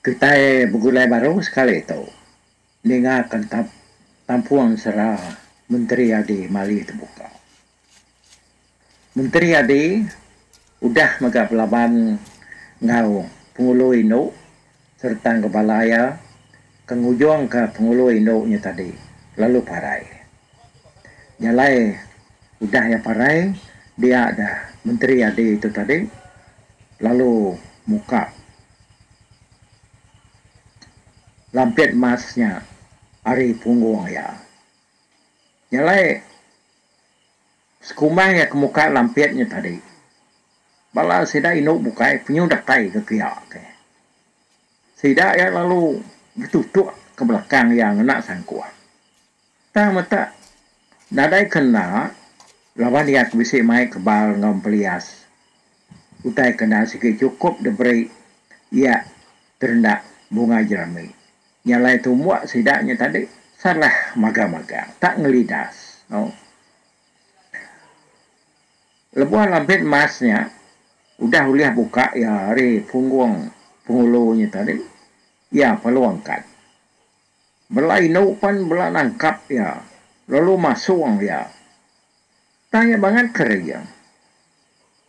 Kita bergulai baru sekali itu. Dengarkan tampuan serah Menteri Adi Mali terbuka. Menteri Adi udah megap laban ngau pengulu induk serta kepala ya kengujung ke pengulu induknya tadi lalu parai. Nyalai udah ya parai dia ada Menteri Adi itu tadi lalu muka lampet emasnya hari punggung ya. Nyalai sekumang ya ke muka lampetnya tadi. Bala sida induk bukai penyudak tai ke kiak ke. Sida ya lalu ditutup ke belakang yang nak sangkuan. Tak mata nadai kena lawan dia bisa mai kebal ngam pelias. Utai kena sikit cukup diberi ia terendak bunga jerami. Nyalai tu muak sidaknya tadi salah maga-maga tak ngelidas. No. Lebuhan lampet emasnya udah uliah buka ya hari punggung pengulunya tadi ya peluangkan belai naupan bela nangkap ya lalu masuk ya tanya banget kerja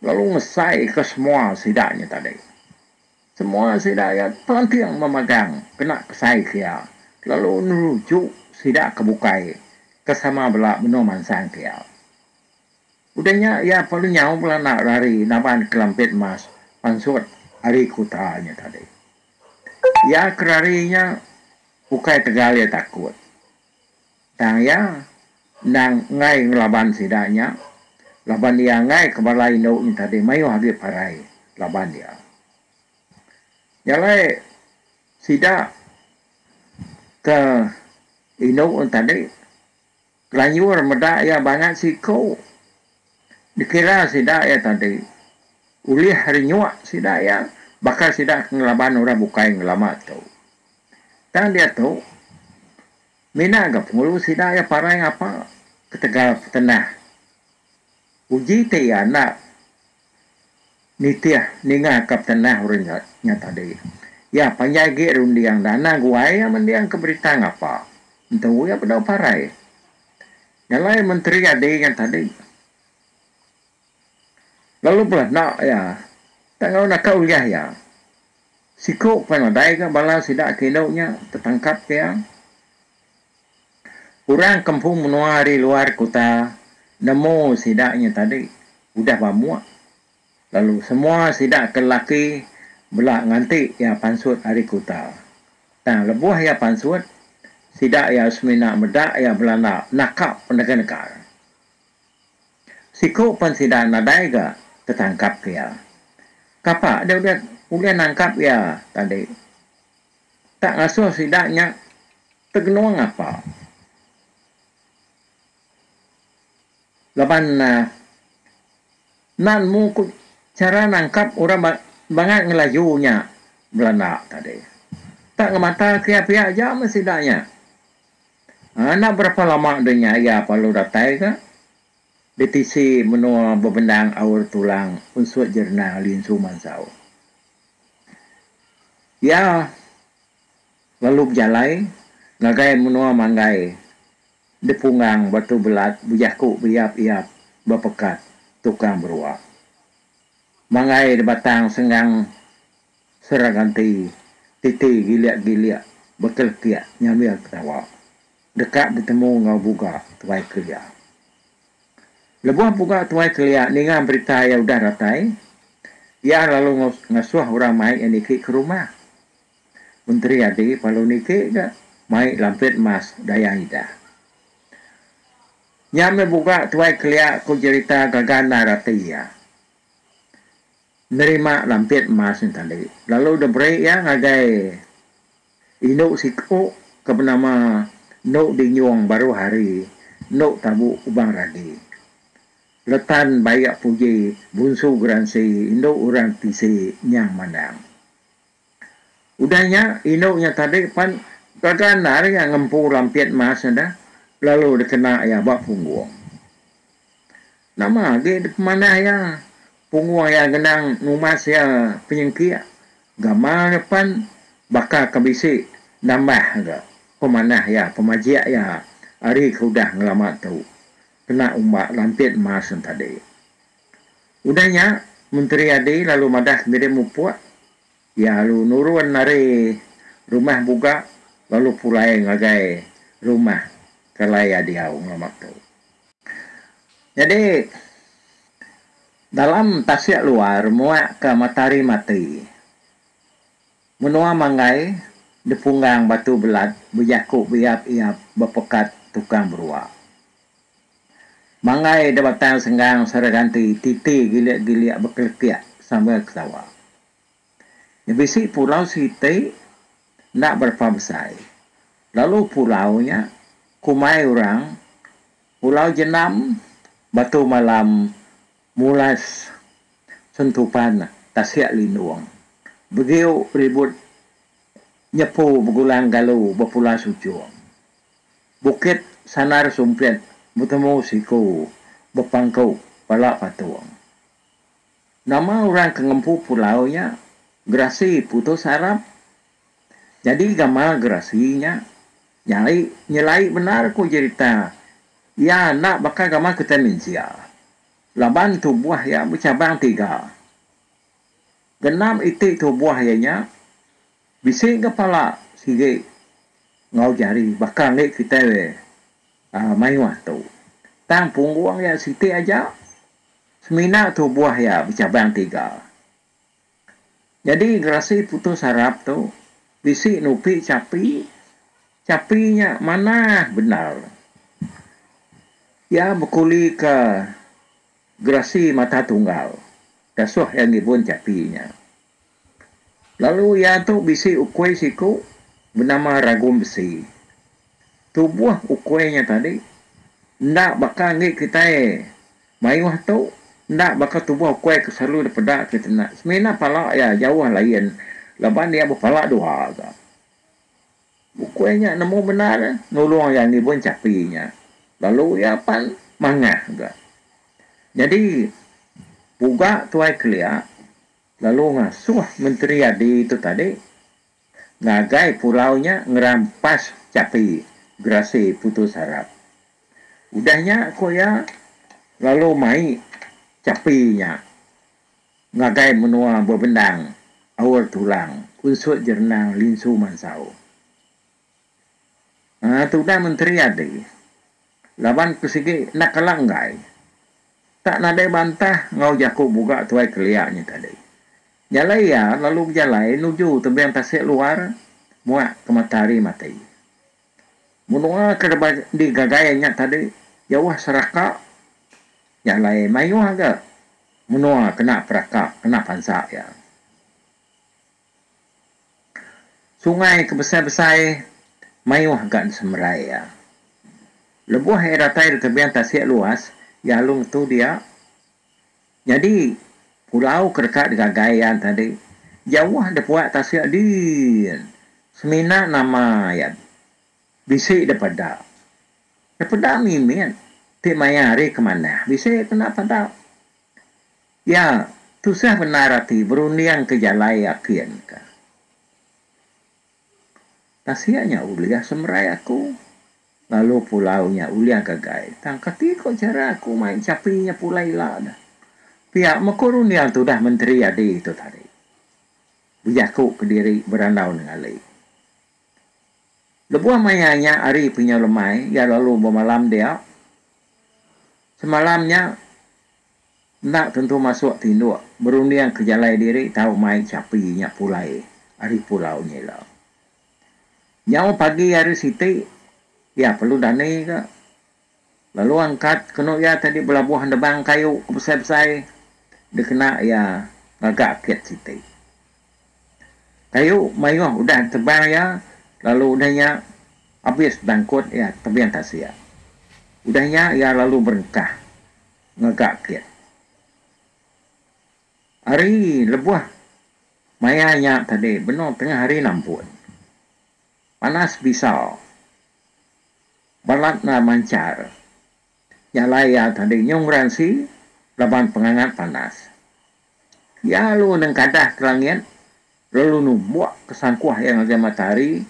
lalu ngesai ke semua sidaknya tadi semua sidak ya pelantiang memegang kena kesai ya lalu menuju sidak kebukai kesama belak menoman sang ya udahnya ya paling nyawa pula nak lari naban kelampet emas pansut hari kutanya tadi ya kerarinya bukai tegal ya takut dan ya nang ngai ngelaban sidanya laban dia ngai kebala induknya tadi mayu hagi parai laban dia jalai sidak ke induk tadi kelanyur medak ya banget siko dikira sidak ya tadi ulih hari nyuak sidak ya bakal sidak ngelaban orang bukai ngelamat tu dan dia tu mina agak pengulu sidak ya parai apa ketegal tenah uji te ya nak nitiah ninga kap tenah orangnya tadi ya panjai ge rundiang dana gua ya mendiang keberita ngapa entah ya pada parai yang lain menteri ada yang tadi lalu pula nak ya tanggal nak kau ya sikuk panadai ke bala sidak kinaunya tertangkap ya orang kampung menua di luar kota nemu sidaknya tadi udah bamuak lalu semua sidak kelaki belak nganti ya pansut hari kota nah lebuah ya pansut sidak ya semina medak ya belanda nakap pendekar-nekar sikuk pan sidak nadai ke tertangkap ya. Kapak dia udah nangkap ya tadi. Tak ngasuh sidaknya tergenuang apa. Lapan nan mungkut cara nangkap orang banget ngelajunya Belanda tadi. Tak ngemata kia-kia aja sidaknya. Nak berapa lama adanya ya perlu datai ke? DTC menua bebendang awur tulang unsur jernah linsu mansau. Ya, lalu berjalai, ngagai menua manggai, depungang batu belat, bujahku biap-iap, bapekat, tukang beruak. Manggai debatang senggang seraganti, titi giliak-giliak, bekal kiak, nyambil ketawa. Dekat bertemu ngau buka, tuai kerja. Lebuah buka tuai keliak ningan berita yang udah ratai. Ya lalu ngasuh orang mai yang nikik ke rumah. Menteri Adi palu nikik ke mai lampet emas daya hidah. Nyame buka tuai keliak ku cerita gagana ratai ya. Nerima lampet emas ni tadi. Lalu udah beri ya ngagai induk siku ke bernama Nuk Dinyuang baru hari Nuk Tabu Ubang Radi. Letan bayak puji bunsu geransi induk orang tisi nyang mandang. Udahnya induknya tadi pan kaganar yang ngempu lampiat emas dah lalu dikena ya bak punggung. Nama dia mana ya punggung yang genang numas ya penyengkia. Gamal depan bakal kebisi nambah ke pemanah ya pemajak ya hari kudah ngelamat tu kena umbak lampit mas tadi udahnya menteri adi lalu madah sendiri mupuak ya lalu nurun nari rumah buka lalu pulai ngagai rumah kalaya dia ngelamat tu jadi dalam tasya luar muak ke matahari mati menua mangai depunggang batu belat berjakuk biap-iap berpekat tukang beruak mangai debatan senggang saraganti titi giliak-giliak berkelekiak sambil ketawa ya bisik pulau Siti nak berapa besar lalu pulaunya kumai orang pulau Jenam batu malam mulas sentupan tasya linuang begiu ribut nyepu begulang galu berpula sucuang bukit sanar sumpit bertemu siku berpangkau palak patuang nama orang kengempu pulaunya Gerasi putus Arab jadi gama gerasinya nyelai benar ku cerita ya nak bakal gama kita minsia laban tu buah ya bercabang 3 genam itik tu buah ianya bising kepala sige ngau jari bakal ngik kita maiwah tu tang pungguang ya siti aja semina tu buah ya bercabang 3 jadi gerasi putus harap tu bisik nupi capinya mana benar ya berkuli ke gerasi mata tunggal dasuh yang dibun capinya. Lalu ya tu bisi ukui siku bernama ragum besi. Tubuh ukuinya tadi ndak bakal ngik kita mayuh tu ndak bakal tubuh ukui ke selalu daripada kita nak. Semena pala ya jauh lain. Laban dia berpala 2 agak. Ukuinya nemu benar nulung yang dibun capinya. Lalu ya pan mangah agak. Jadi buka tuai kelia lalu ngasuh menteri adi itu tadi ngagai pulaunya ngerampas capi gerasi putus harap udahnya kok ya lalu mai capinya ngagai menua berbendang awal tulang unsur jernang linsu mansau tu dah menteri adi laban kesigi nak kalanggai tak nadai bantah ngau jakuk buka tuai keliaknya tadi. Jalai ya lalu berjalai nuju tebing tasik luar muak ke matahari mati. Menua ke di gagayanya tadi jauh seraka jalai mayuh agak menua kena perakak kena pansak ya. Sungai kebesar-besar mayuh agak semerai ya. Lebuh air ratai di tebing tasik luas Yalung tu dia. Jadi pulau kerkat dengan gayan tadi. Jauh ada buat tasya din. Semina nama ya. Bisik daripada. Daripada mimin. Tik maya hari kemana. Bisik kena pada. Ya. Tu sah benar hati. Beruniang ke jalai akhir. Tasyanya uliah semerai aku. Lalu pulaunya uliang kagai. Tangkati kok cara aku main capinya pulai lah dah. Pihak makurun yang tu dah menteri adi itu tadi. Berjakuk ke diri berandau dengan lei. Lebuah mayanya hari punya lemai. Ya lalu bermalam dia. Semalamnya. Nak tentu masuk tinduk. Berundiang ke jalai diri. Tahu main capinya pulai. Hari pulaunya lah. Nyawa pagi hari Siti. Ya perlu danai ke. Lalu angkat kena ya tadi belabuhan debang kayu besar-besar. Dia kena ya agak akit Siti. Kayu mayuh udah tebang ya. Lalu udahnya habis bangkut ya tebian tasya. Udahnya ya lalu berkah. Ngagak akit. Hari lebuah. Mayanya tadi benar tengah hari nampun. Panas bisa. Balat na mancar. Nyalaya tadi nyongran si laban pengangat panas. Ya lu neng kadah kelangit lalu nu buat kesangkuah yang ada matahari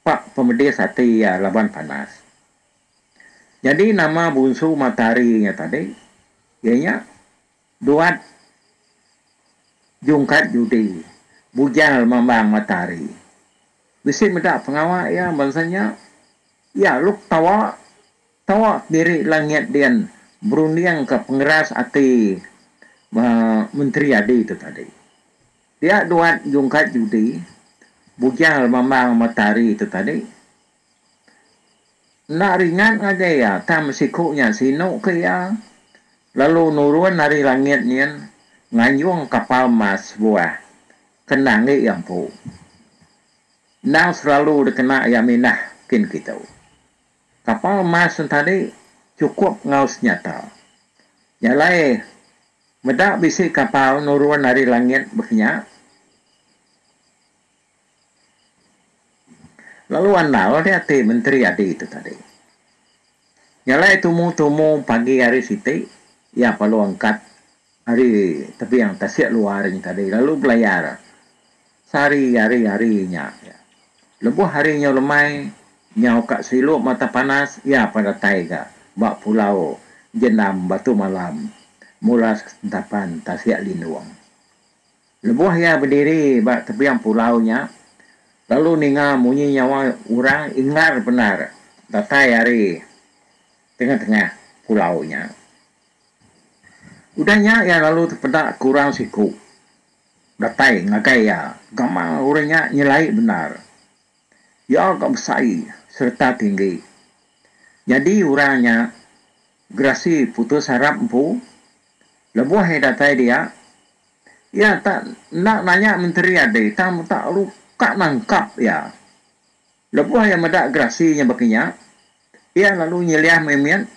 pak pemedih hati ya laban panas. Jadi nama bunsu mataharinya tadi ianya duat jungkat judi bujal mambang matahari. Bisi medak pengawak ya bangsanya ya luk tawa diri langit dian berunding ke pengeras hati menteri adi itu tadi. Dia duat jungkat judi bujal mambang matahari itu tadi. Nak ringan aja ya, tam sikuknya sinuk ke ya. Lalu nurun dari langit nian nganyung kapal mas buah kenangi yang pu. Nang selalu dikena ya minah kin kita. Kapal mas tadi cukup ngaus nyata. Nyalai medak bisi kapal nurun dari langit berkenyak. Lalu andal dia hati menteri adi itu tadi. Nyalai tumu pagi hari siti, ya perlu angkat hari tapi yang tasik luarnya tadi. Lalu belayar sehari harinya. Ya. Lebuh harinya lemai, nyau kak silup mata panas, ya pada taiga, bak pulau jenam batu malam, mula sentapan tasik linduang. Lebuh ya berdiri bak tepiang pulaunya. Lalu ninga munyi nyawa orang ingar benar. Datai hari tengah-tengah pulaunya. Udahnya ya lalu terpedak kurang siku. Datai ngagai ya. Gamang orangnya nyelai benar. Ya agak besai serta tinggi. Jadi orangnya gerasi putus harap empu. Lebuh datai dia. Ya tak nak nanya menteri ada. Tak lu kak nangkap ya. Lepas yang medak gerasinya bakinya, ia lalu nyeliah memian,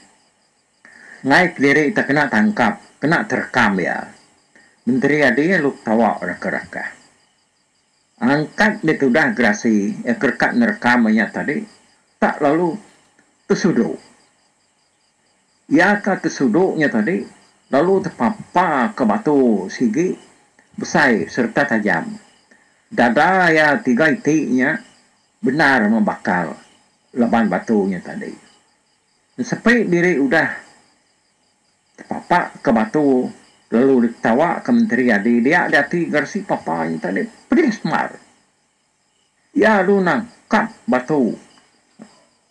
naik diri tak kena tangkap, kena terekam ya. Menteri adanya lu tawa raka-raka. Angkat dia sudah gerasi, ya kerkat nerekamannya tadi, tak lalu tersuduk. Ya ke tersuduknya tadi, lalu terpapar ke batu sigi, besar serta tajam. Dada ya 3 itiknya benar membakar leban batunya tadi. Sampai diri udah terpapak ke batu, lalu ditawa ke menteri adi, dia dati gersi papanya tadi, pedih semar. Ya lu nangkap batu,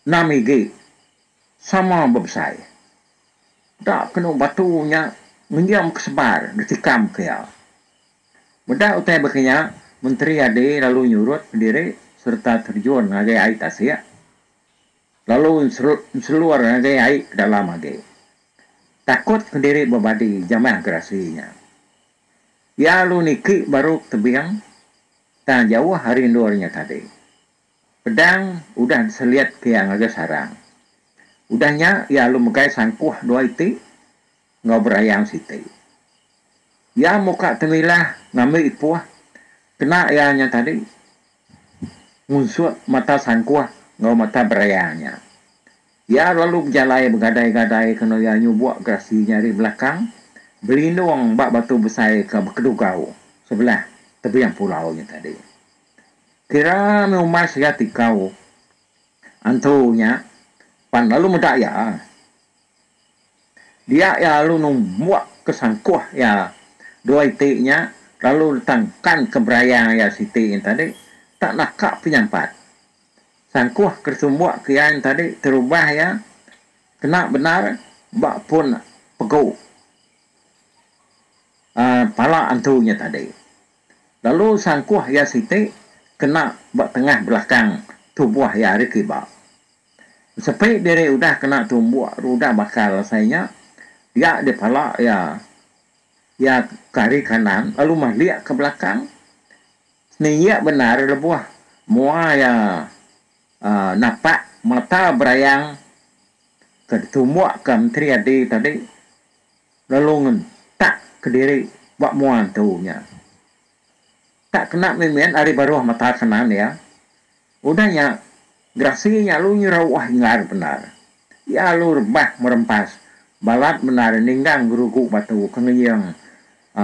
namigi, sama bebesai. Tak kena batunya, mendiam kesebar, ditikam ke ya. Mudah utai berkenya, menteri ade lalu nyurut berdiri serta terjun ngagai air tasya. Lalu seluar ngagai air ke dalam ngagai. Takut berdiri berbadi jamaah gerasinya. Ya lu niki baru tebiang tak jauh hari luarnya tadi. Pedang udah seliat ke yang agak sarang. Udahnya ya lu megai sangkuh 2 iti ngobrayang siti. Ya muka temilah ngambil ipuah. Kena ianya tadi ngunsut mata sangkuah ngau mata berayanya. Ya lalu berjalai bergadai-gadai kena ya nyubuk gerasi nyari belakang berlindung bak batu besar ke kedugau sebelah tepian pulaunya tadi. Kira meumar saya tikau antunya pan lalu medak ya. Dia ya lalu numbuak kesangkuah ya 2 itiknya lalu ditangkan ke berayang ya siti yang tadi tak nakak penyampat. Sangkuh kersumbuak ke yang tadi terubah ya kena benar bak pun pegu pala antunya tadi. Lalu sangkuh ya siti kena bak tengah belakang tubuh ya rikibak. Sampai dari udah kena tumbuh udah bakal rasanya dia di pala ya kari kanan lalu mahliak ke belakang niyak benar lebuah mua ya napak mata berayang ke tumbuh ke menteri adi tadi lalu tak ke diri buat muan tunya tak kena memian hari baru mata kanan ya udahnya gerasinya lu nyerawah ngar benar ya lu rebah merempas balat benar ninggang gerugu batu kengiyang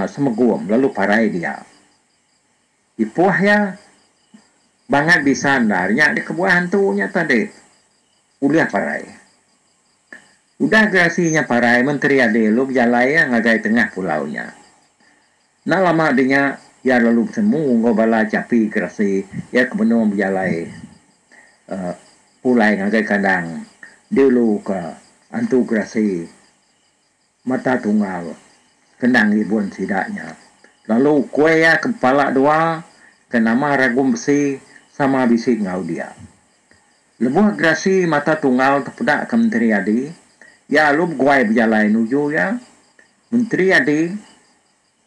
semegum lalu parai dia. Ipuah ya banget di sandarnya di kebuah hantunya tadi. Uliah parai. Udah gerasinya parai menteri ade lu jalai yang ngagai tengah pulaunya. Nah lama adanya ya lalu bertemu ngobala capi gerasi ya kebenung berjalai pulai ngagai kandang. Dulu ke antu gerasi mata tunggal kendang ibun sidaknya. Lalu kue ya kepala dua ke nama ragum besi sama bisik ngau dia. Lebuh gerasi mata tunggal terpedak ke menteri adi. Ya lu guai berjalan nuju ya. Menteri adi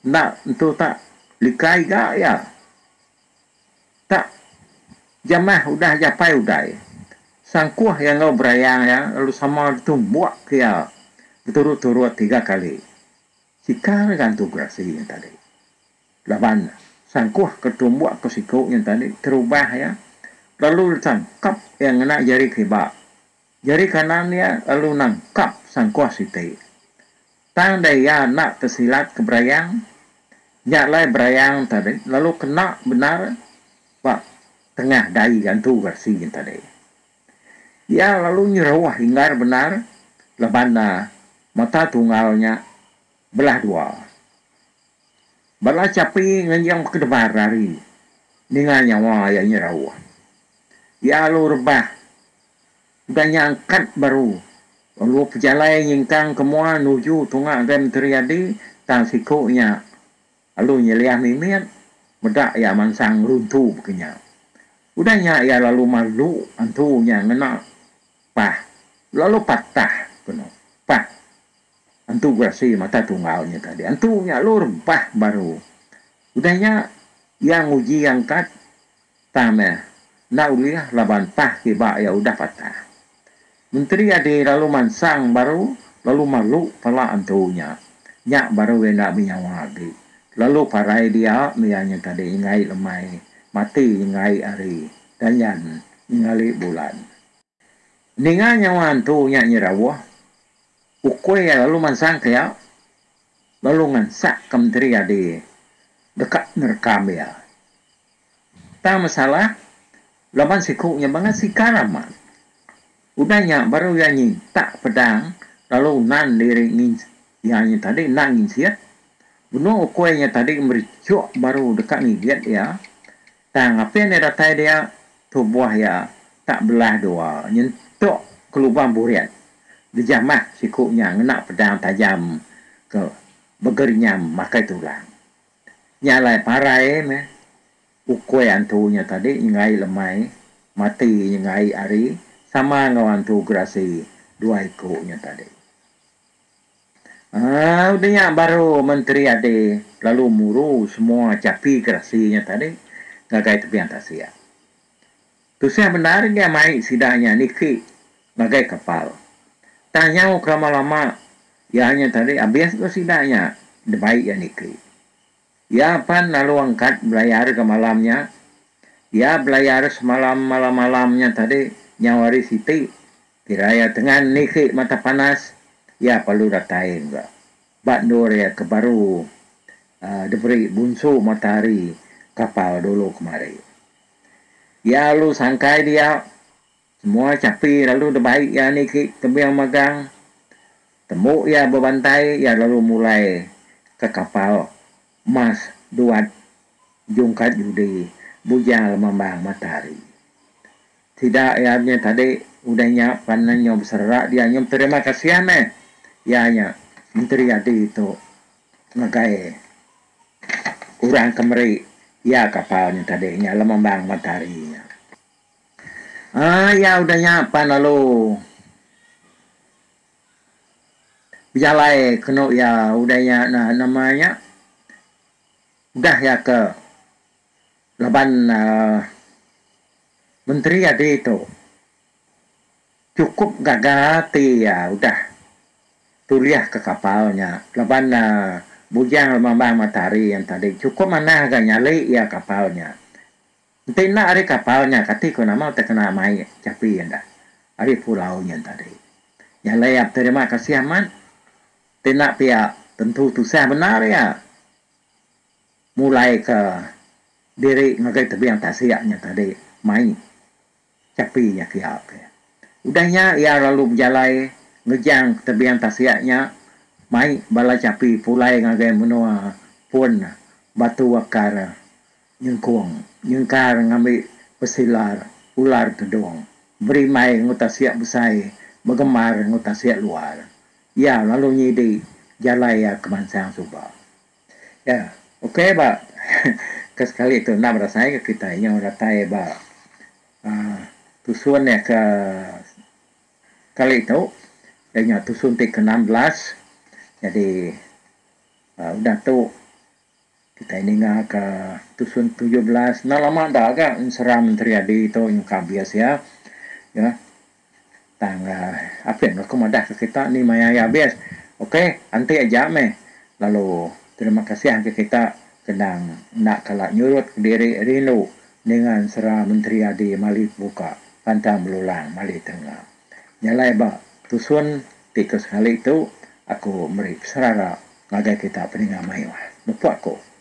nak untuk tak likai gak ya. Tak jamah udah japai udah. Sangkuh yang ngau berayang ya. Lalu sama tumbuk ya. Berturut-turut 3 kali. Sikar kan tu gerasi yang tadi. Laban sangkuh ketumbuk ke sikuk yang tadi terubah ya. Lalu tangkap yang kena jari kebak. Jari kanannya lalu nangkap sangkuh siti. Tang daya nak tersilat ke berayang. Nyalai berayang tadi. Lalu kena benar. Pak tengah dai gantu gersi yang tadi. Ya lalu nyerawah hingar benar. Labana mata tunggalnya belah dua. Belah capi ngenyang ke debar hari. Dengan nyawa yang nyerawah. Ya lalu rebah. Udah nyangkat baru. Lalu pejalai nyingkang kemua nuju tungak dan terjadi tang sikuknya. Lalu nyeliah mimit. Medak ya mansang runtuh begini. Udahnya ya lalu malu antunya ngena pah. Lalu patah. Penuh. Pah. Antu gerasi mata tunggalnya tadi. Antunya lalu rebah baru. Udahnya yang uji angkat. Tameh. Nak uliah laban pah kibak ya udah patah. Menteri ade lalu mansang baru lalu malu pala antunya. Nyak baru nak binyawa lagi. Lalu parai dia mianya tadi ingai lemai. Mati ingai hari. Dan yan ingali bulan. Ninga nyawa antunya nyerawah. Ukwe ya lalu mansang kaya. Lalu ngansak ke menteri ade. Dekat nerekam ya. Tak masalah. Laban sikuknya banget si karaman. Udahnya baru yang tak pedang. Lalu nan diri yang tadi nan ngisiat. Benar kuenya tadi mericuk baru dekat ngigiat ya. Tang apa yang datai dia tubuh ya tak belah dua. Nyentuk ke lubang burian. Dijamah sikuknya ngenak pedang tajam ke begerinyam makai tulang. Nyalai parai meh. Ukwe antunya tadi ngai lemai mati ngai ari sama ngawan tu gerasi 2 ikutnya tadi. Udahnya baru menteri ade lalu muru semua capi gerasinya tadi ngagai tepian tasia. Tu saya benar dia mai sidanya niki ngagai kapal. Tanya lama-lama ya hanya tadi habis tu sidanya debai ya niki. Ya pan lalu angkat belayar ke malamnya. Ya belayar semalam malamnya tadi nyawari siti. Kiraya dengan niki mata panas. Ya perlu datain enggak. Bakdur ya ke baru. Diberi bunsu matahari kapal dulu kemari. Ya lu sangkai dia. Semua capi lalu debaik ya niki tembiang magang. Temu ya bebantai ya lalu mulai ke kapal. Mas duat jungkat judi bujal membang matahari. Tidak ya tadi udahnya panen nyom serak dia nyom terima kasih ya nya menteri adi itu ngagai urang kemeri ya kapalnya tadi nyala membang mataharinya. Ya udahnya apa lalu bijalai kena ya udahnya nah namanya udah ya ke laban menteri ada itu cukup gagati ya udah tuliah ke kapalnya laban bujang membang matahari yang tadi cukup mana agak nyali ya kapalnya nanti nak ada kapalnya katiku nama terkena mai capi ya dah ada pulaunya tadi nyali ya terima kasih aman tidak pihak tentu tu saya benar ya mulai ke diri ngagai tebiang tasiaknya tadi mai capinya kiap. Udahnya ia lalu berjalai ngejang tebiang tasiaknya mai bala capi pulai ngagai menua pun batu wakar nyengkar ngambil pesilar ular kedong beri mai ngutasiak besai bergemar ngutasiak luar ya lalu nyidi jalai ya kemansang subah ya oke ba kesekali itu nak rasanya ke kita yang ratai ba tusuan ya ke kali itu dan tusun ke-16 jadi udah tuh kita ini nggak ke tusun 17 nah lama dah agak seram Menteri Adi itu yang kabias ya tangga apa yang komodah ke kita nih maya ya bias oke nanti aja meh lalu terima kasih ke kita sedang nak kalak nyurut diri Rino dengan serah Menteri Adi Mali buka pantang belulang Mali Tengah nyalai ba tusun tikus kali itu aku beri serara ngagai kita peningamai lupa aku